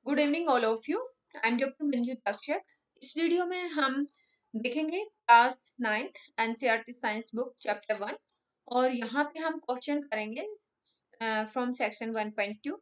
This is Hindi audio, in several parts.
Good evening all of you. I am doctor Manju Takshak. इस वीडियो में हम देखेंगे class 9th NCERT science book chapter 1 और यहाँ पे हम क्वेश्चन करेंगे फ्रॉम सेक्शन 1.2।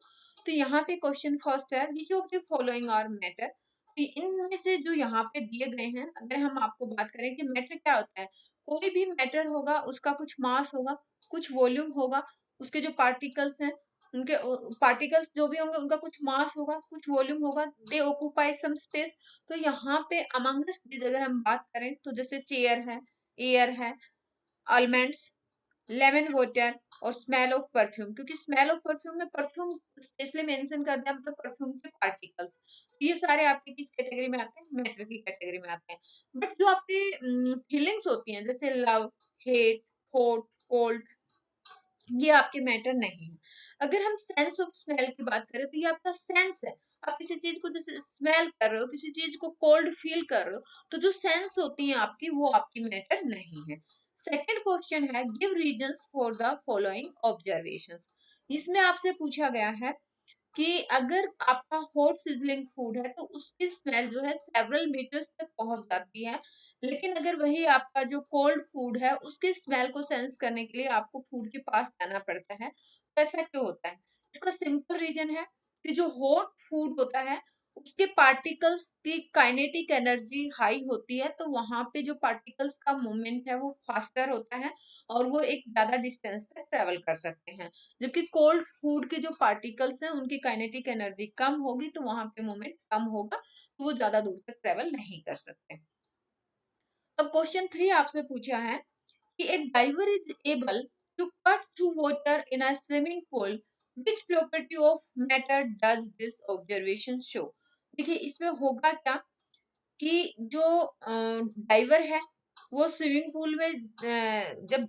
तो यहाँ पे क्वेश्चन फर्स्ट है, which of the following are matter. तो इनमें से जो यहाँ पे दिए गए हैं, अगर हम आपको बात करें कि मैटर क्या होता है, कोई भी मैटर होगा उसका कुछ मास होगा, कुछ वॉल्यूम होगा, उसके जो पार्टिकल्स हैं उनके पार्टिकल्स जो भी होंगे उनका कुछ मास होगा, कुछ वॉल्यूम होगा, दे ऑक्यूपाई सम स्पेस। तो यहाँ पे अमंगस दीज अगर हम बात करें तो जैसे चेयर है, एयर है, आलमंड्स, लेमन वाटर और स्मेल ऑफ परफ्यूम, क्योंकि स्मेल ऑफ परफ्यूम में परफ्यूम स्पेशली मेंशन कर दिया, मतलब परफ्यूम के पार्टिकल्स। ये सारे आपके किस कैटेगरी में आते हैं? मैटर की कैटेगरी में आते हैं। बट जो आपकी फीलिंग्स होती हैं जैसे लव, हेट, हॉट, कोल्ड, ये आपके मैटर नहीं है। अगर हम सेंस ऑफ स्मेल की बात करें तो ये आपका सेंस है। आप किसी चीज को जैसे स्मेल कर रहे हो, किसी चीज को कोल्ड फील कर रहे हो, तो जो सेंस होती है आपकी वो आपकी मैटर नहीं है। सेकंड क्वेश्चन है, give reasons for the following observations. इसमें आपसे पूछा गया है कि अगर आपका हॉट सिजलिंग फूड है तो उसकी स्मेल जो है सेवरल मीटर्स तक पहुंच जाती है, लेकिन अगर वही आपका जो कोल्ड फूड है उसकी स्मेल को सेंस करने के लिए आपको फूड के पास जाना पड़ता है। तो ऐसा क्यों होता है? इसका सिंपल रीजन है कि जो हॉट फूड होता है उसके पार्टिकल्स की काइनेटिक एनर्जी हाई होती है, तो वहां पे जो पार्टिकल्स का मूवमेंट है वो फास्टर होता है और वो एक ज्यादा डिस्टेंस तक ट्रेवल कर सकते हैं। जबकि कोल्ड फूड के जो पार्टिकल्स हैं उनकी काइनेटिक एनर्जी कम होगी, तो वहां पे मूवमेंट कम होगा, तो वो ज्यादा दूर तक ट्रेवल नहीं कर सकते। अब क्वेश्चन 3 आपसे पूछा है कि एक diver is able to cut through water in a swimming pool, which property of matter does this observation show. देखिए इसमें होगा क्या कि जो डाइवर है वो स्विमिंग पूल में जब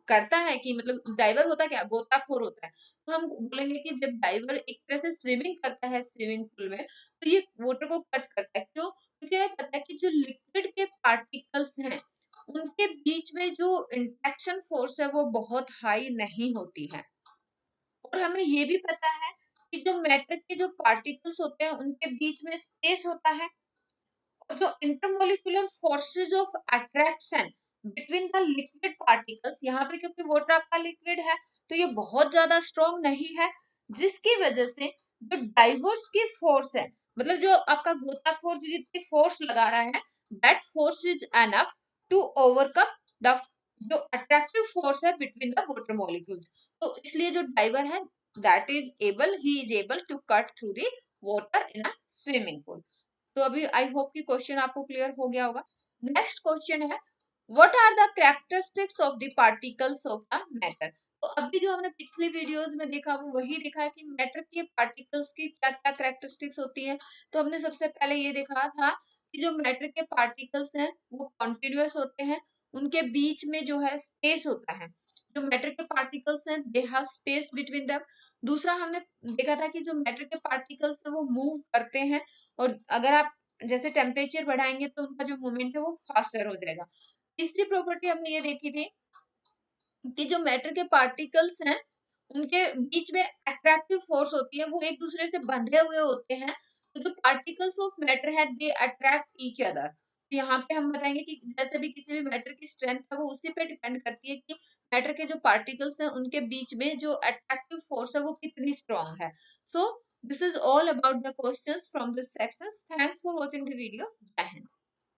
करता है कि मतलब डाइवर होता क्या, गोताखोर होता है। तो हम बोलेंगे कि जब डाइवर एक तरह से स्विमिंग करता है स्विमिंग पूल में, तो ये वाटर को कट करता है। क्यों? क्योंकि हमें पता है कि जो लिक्विड के पार्टिकल्स हैं उनके बीच में जो इंट्रैक्शन फोर्स है वो बहुत हाई नहीं होती है। और हमें ये भी पता है कि जो मैटर के जो पार्टिकल्स होते हैं उनके बीच में स्पेस होता है, और जो intermolecular forces of attraction between the liquid particles, यहाँ पे क्योंकि वाटर आपका लिक्विड है तो ये बहुत ज्यादा स्ट्रॉन्ग नहीं है, जिसकी वजह से जो डाइवर्स की फोर्स है, मतलब जो आपका गोताखोर जो जितनी फोर्स लगा रहा है, that force is enough to overcome the जो अट्रैक्टिव फोर्स है बिटवीन द वाटर मॉलिक्यूल्स। तो इसलिए जो डाइवर है that is able, he is able to cut through the water in a swimming pool. तो अभी आई होप कि क्वेश्चन आपको क्लियर हो गया होगा। नेक्स्ट क्वेश्चन है, what are the characteristics of the particles of the matter. तो अभी जो हमने पिछली वीडियोस में देखा वो वही देखा है कि मैटर के पार्टिकल्स की क्या क्या कैरेक्टरिस्टिक्स होती है। तो हमने सबसे पहले ये देखा था कि जो मैटर के पार्टिकल्स हैं वो कॉन्टिन्यूअस होते हैं, उनके बीच में जो है स्पेस होता है। जो मैटर के पार्टिकल्स हैं they have space between them. दूसरा हमने देखा था कि जो मैटर के पार्टिकल्स है वो मूव करते हैं, और अगर आप जैसे टेम्परेचर बढ़ाएंगे तो उनका जो मूवमेंट है वो फास्टर हो जाएगा। तीसरी प्रॉपर्टी हमने ये देखी थी कि जो मैटर के पार्टिकल्स हैं उनके बीच में अट्रैक्टिव फोर्स होती है, वो एक दूसरे से बंधे हुए होते हैं। तो जो पार्टिकल्स ऑफ मैटर है दे अट्रैक्ट ईच अदर। तो यहाँ पे हम बताएंगे कि जैसे भी किसी भी मैटर की स्ट्रेंथ है वो उसी पे डिपेंड करती है कि मैटर के जो पार्टिकल्स हैं उनके बीच में जो अट्रैक्टिव फोर्स है वो कितनी स्ट्रॉन्ग है। So this is all about the questions from this section. Thanks for watching the video. जय हिंद।